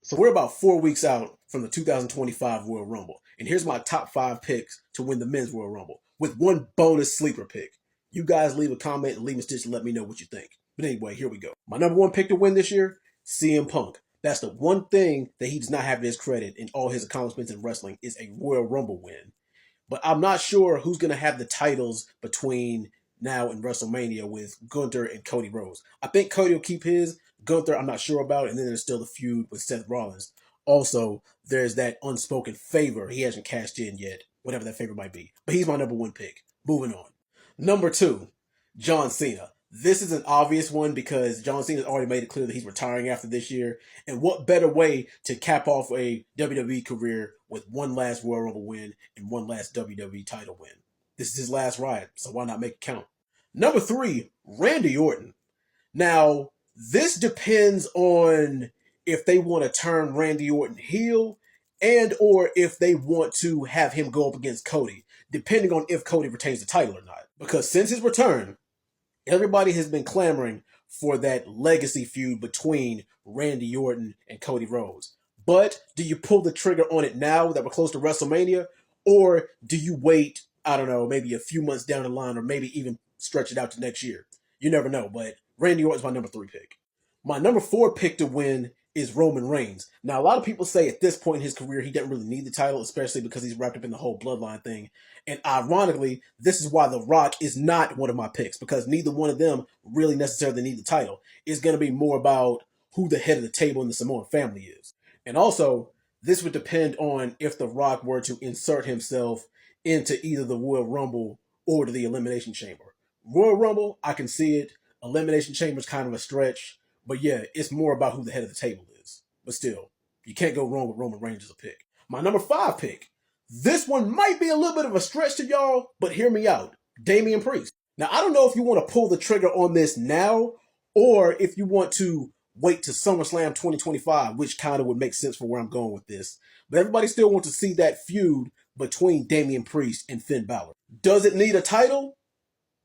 So we're about 4 weeks out from the 2025 Royal Rumble. And here's my top 5 picks to win the men's Royal Rumble with one bonus sleeper pick. You guys leave a comment and leave a stitch and let me know what you think. But anyway, here we go. My number 1 pick to win this year, CM Punk. That's the one thing that he does not have to his credit in all his accomplishments in wrestling is a Royal Rumble win. But I'm not sure who's going to have the titles between now and WrestleMania with Gunther and Cody Rhodes. I think Cody will keep his. Gunther, I'm not sure about. And then there's still the feud with Seth Rollins. Also, there's that unspoken favor he hasn't cashed in yet, whatever that favor might be. But he's my number 1 pick. Moving on. Number 2, John Cena. This is an obvious one because John Cena's already made it clear that he's retiring after this year. And what better way to cap off a WWE career with one last Royal Rumble win and one last WWE title win? This is his last ride, so why not make it count? Number 3, Randy Orton. Now, this depends on if they want to turn Randy Orton heel and or if they want to have him go up against Cody, depending on if Cody retains the title or not. Because since his return, everybody has been clamoring for that legacy feud between Randy Orton and Cody Rhodes. But do you pull the trigger on it now that we're close to WrestleMania? Or do you wait, I don't know, maybe a few months down the line or maybe even stretch it out to next year? You never know, but Randy Orton's my number 3 pick. My number 4 pick to win is Roman Reigns. Now, a lot of people say at this point in his career, he doesn't really need the title, especially because he's wrapped up in the whole bloodline thing. And ironically, this is why The Rock is not one of my picks, because neither one of them really necessarily need the title. It's going to be more about who the head of the table in the Samoan family is. And also, this would depend on if The Rock were to insert himself into either the Royal Rumble or to the Elimination Chamber. Royal Rumble, I can see it. Elimination Chamber is kind of a stretch. But yeah, it's more about who the head of the table is. But still, you can't go wrong with Roman Reigns as a pick. My number 5 pick. This one might be a little bit of a stretch to y'all, but hear me out. Damian Priest. Now, I don't know if you want to pull the trigger on this now, or if you want to wait to SummerSlam 2025, which kind of would make sense for where I'm going with this. But everybody still wants to see that feud between Damian Priest and Finn Balor. Does it need a title?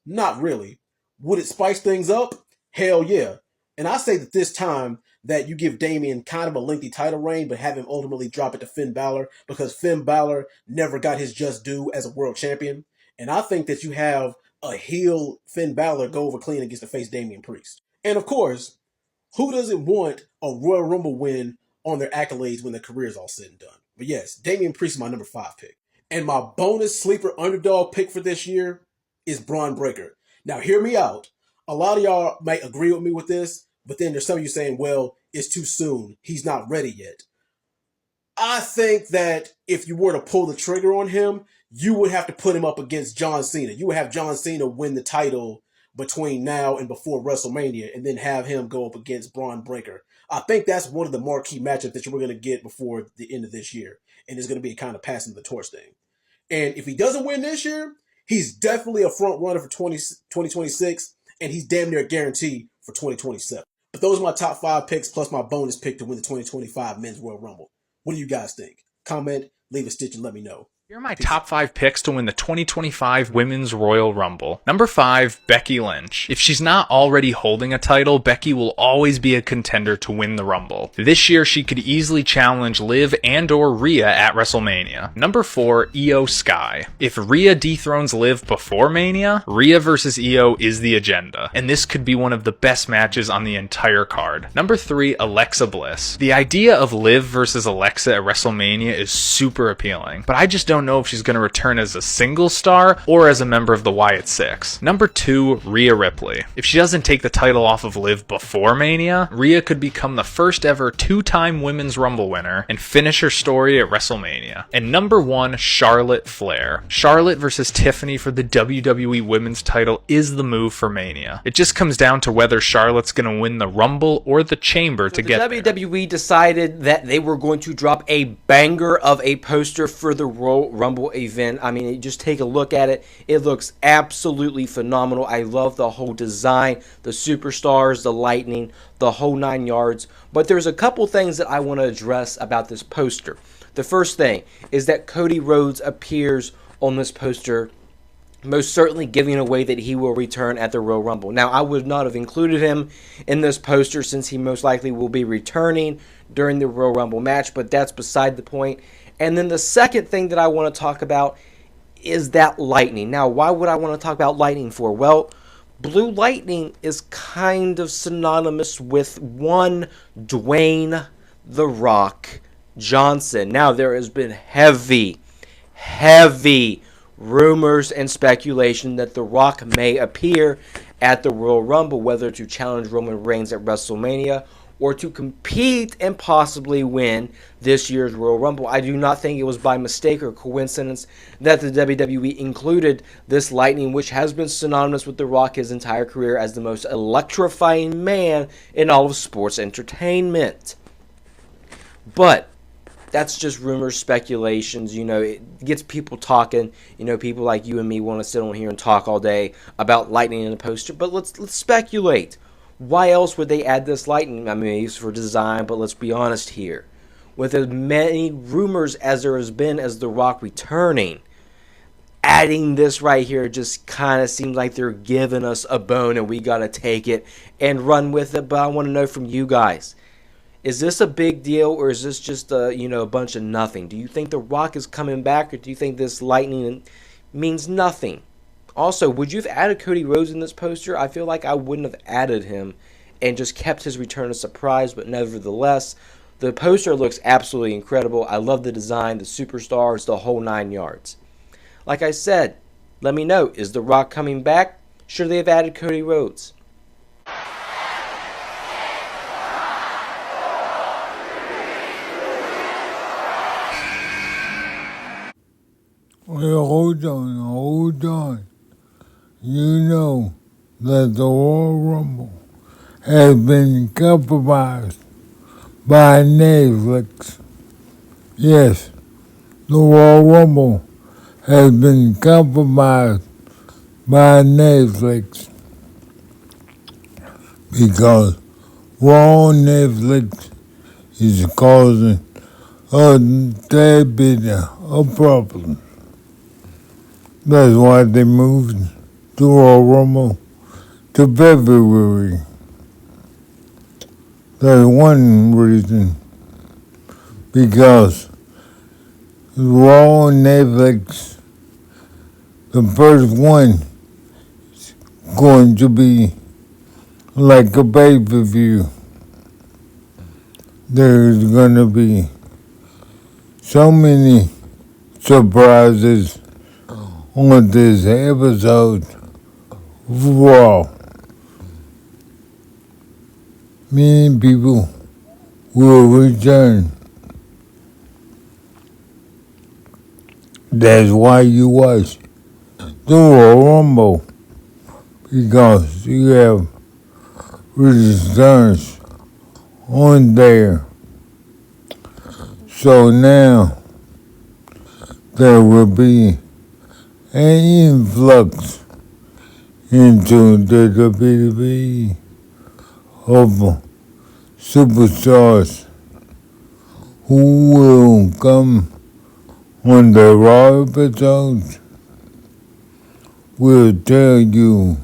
Not really. Would it spice things up? Hell yeah. And I say that this time that you give Damian kind of a lengthy title reign, but have him ultimately drop it to Finn Balor because Finn Balor never got his just due as a world champion. And I think that you have a heel Finn Balor go over clean against the face Damian Priest. And of course, who doesn't want a Royal Rumble win on their accolades when their career is all said and done? But yes, Damian Priest is my number 5 pick. And my bonus sleeper underdog pick for this year is Braun Breaker. Now hear me out. A lot of y'all might agree with me with this, but then there's some of you saying, well, it's too soon. He's not ready yet. I think that if you were to pull the trigger on him, you would have to put him up against John Cena. You would have John Cena win the title between now and before WrestleMania and then have him go up against Braun Breaker. I think that's one of the marquee matchups that you were going to get before the end of this year. And it's going to be a kind of passing the torch thing. And if he doesn't win this year, he's definitely a front runner for 2026, and he's damn near a guarantee for 2027. But those are my top 5 picks plus my bonus pick to win the 2025 Men's Royal Rumble. What do you guys think? Comment, leave a stitch, and let me know. Here are my top 5 picks to win the 2025 Women's Royal Rumble. Number 5, Becky Lynch. If she's not already holding a title, Becky will always be a contender to win the Rumble. This year, she could easily challenge Liv and or Rhea at WrestleMania. Number 4, Io Sky. If Rhea dethrones Liv before Mania, Rhea versus Io is the agenda, and this could be one of the best matches on the entire card. Number 3, Alexa Bliss. The idea of Liv versus Alexa at WrestleMania is super appealing, but I just don't know if she's going to return as a single star or as a member of the Wyatt Six. Number 2, Rhea Ripley. If she doesn't take the title off of Liv before Mania, Rhea could become the first ever 2-time Women's Rumble winner and finish her story at WrestleMania. And number 1, Charlotte Flair. Charlotte versus Tiffany for the WWE Women's title is the move for Mania. It just comes down to whether Charlotte's going to win the Rumble or the Chamber to get there. WWE decided that they were going to drop a banger of a poster for the Royal Rumble event. I mean, just take a look at it. It looks absolutely phenomenal. I love the whole design, the superstars, the lightning, the whole 9 yards. But there's a couple things that I want to address about this poster. The first thing is that Cody Rhodes appears on this poster most certainly giving away that he will return at the Royal Rumble. Now, I would not have included him in this poster since he most likely will be returning during the Royal Rumble match, but that's beside the point. And then the second thing that I want to talk about is that Lightning. Now, why would I want to talk about Lightning for? Well, Blue Lightning is kind of synonymous with one Dwayne The Rock Johnson. Now, there has been heavy rumors and speculation that The Rock may appear at the Royal Rumble, whether to challenge Roman Reigns at WrestleMania or to compete and possibly win this year's Royal Rumble. I do not think it was by mistake or coincidence that the WWE included this Lightning, which has been synonymous with The Rock his entire career as the most electrifying man in all of sports entertainment. But that's just rumors, speculations, it gets people talking. People like you and me want to sit on here and talk all day about Lightning in a poster, but let's speculate. Why else would they add this Lightning? I mean, it's for design, but let's be honest here. With as many rumors as there has been as The Rock returning, adding this right here just kind of seems like they're giving us a bone and we got to take it and run with it. But I want to know from you guys. Is this a big deal, or is this just a bunch of nothing? Do you think The Rock is coming back, or do you think this Lightning means nothing? Also, would you have added Cody Rhodes in this poster? I feel like I wouldn't have added him and just kept his return a surprise, but nevertheless, the poster looks absolutely incredible. I love the design, the superstars, the whole 9 yards. Like I said, let me know, is The Rock coming back? Should they have added Cody Rhodes? Well, hold on. You know that the Royal Rumble has been compromised by Netflix. Yes, the Royal Rumble has been compromised by Netflix because Raw Netflix is causing a bit of problem. That's why they moved the Royal Rumble to February. That's one reason. Because Raw on Netflix, the first one is going to be like a pay-per-view. There's going to be so many surprises on this episode of Raw. Many people will return. That's why you watch the Royal Rumble, because you have returns on there. So now there will be an influx into the WWE of superstars who will come on the Raw episodes. Will tell you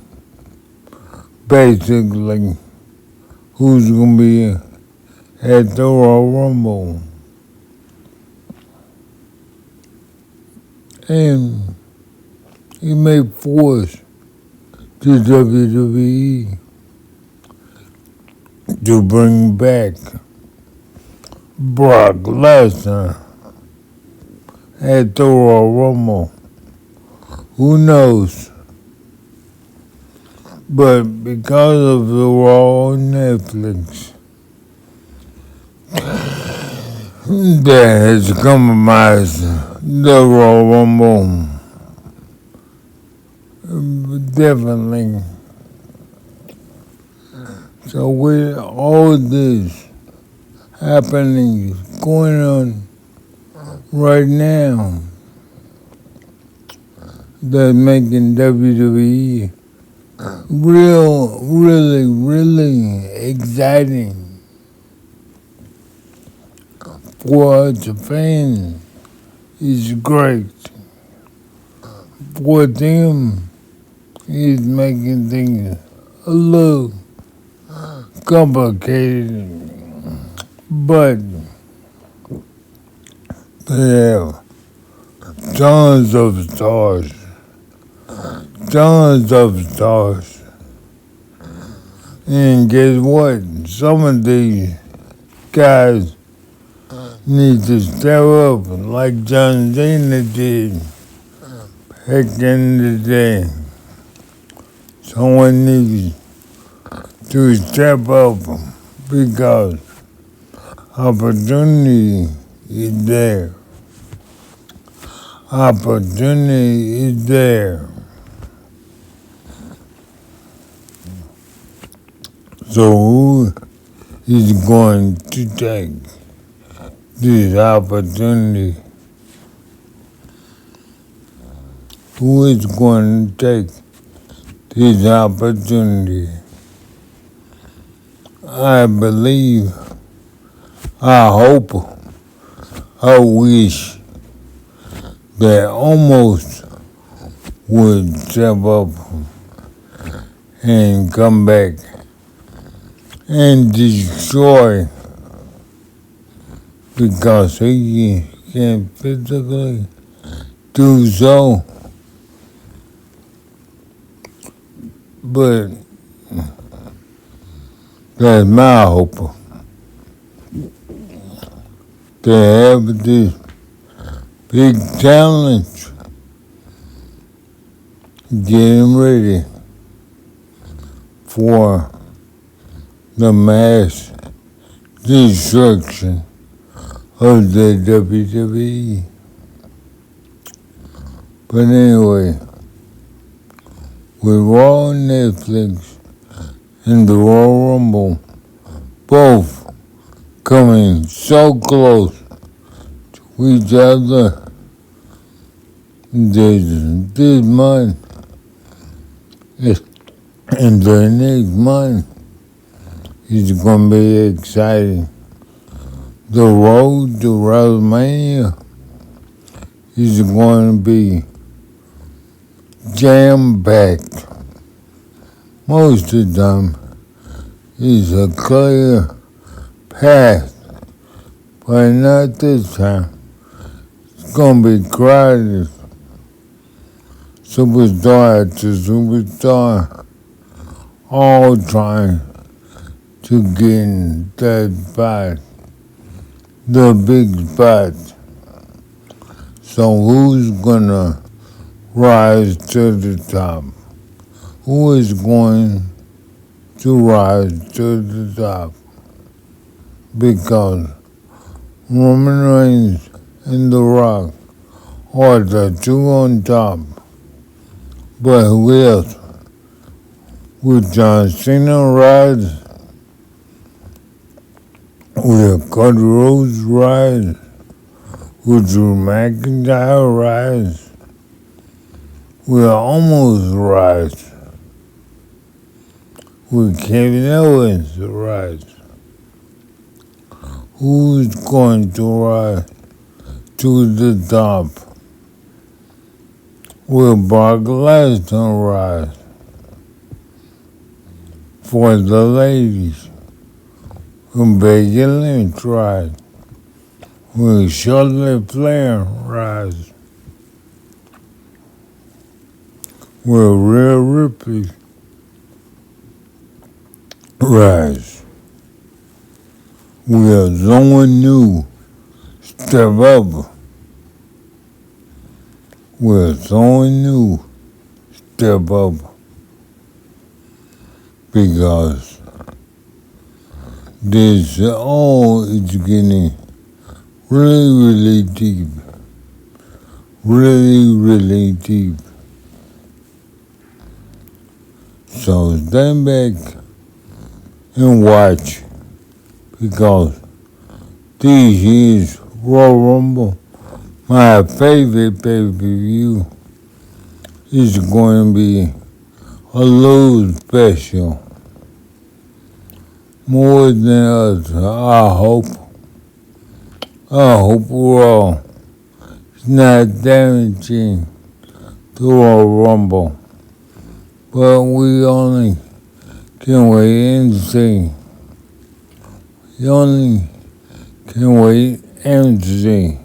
basically who's going to be at the Royal Rumble. And it may force the WWE to bring back Brock Lesnar at the Royal Rumble. Who knows? But because of the Raw on Netflix, that has compromised the Royal Rumble. Definitely. So with all this happening, going on right now, that's making WWE really exciting for us fans. Is great. for them, it's making things a little complicated, but they have tons of stars, tons of stars. And guess what? Some of these guys need to step up like John Cena did back in the day. Someone needs to step up because opportunity is there. Opportunity is there. So who is going to take this opportunity? Who is going to take this opportunity? I believe, I hope, I wish that almost would step up and come back and destroy because he can't physically do so. But that's my hope. To have this big challenge, getting ready for the mass destruction of the WWE. But anyway, with Raw on Netflix and the Royal Rumble both coming so close to each other this month and the next month is going to be exciting. The road to WrestleMania is going to be jam-packed. Most of them is a clear path, but not this time. It's going to be crowded. Superstar to superstar, all trying to get in that spot, the big spot. So who's gonna rise to the top? Who is going to rise to the top? Because Roman Reigns and The Rock are the two on top. But who else? Will John Cena rise? Will Cody Rhodes rise? Will Drew McIntyre rise? Will Almost rise? Will Kevin Owens rise? Who's going to rise to the top? Will Brock Lesnar rise? For the ladies, will Becky Lynch rise? Will Charlotte Flair rise? Will Rhea Ripley rise? Will someone new step up? Will someone new step up? Because this all is getting really deep. Really deep. So stand back and watch, because this is Royal Rumble. My favorite pay-per-view is going to be a little special. More than others, I hope Raw is not damaging the Royal Rumble. But we only can wait and see. We only can wait and see.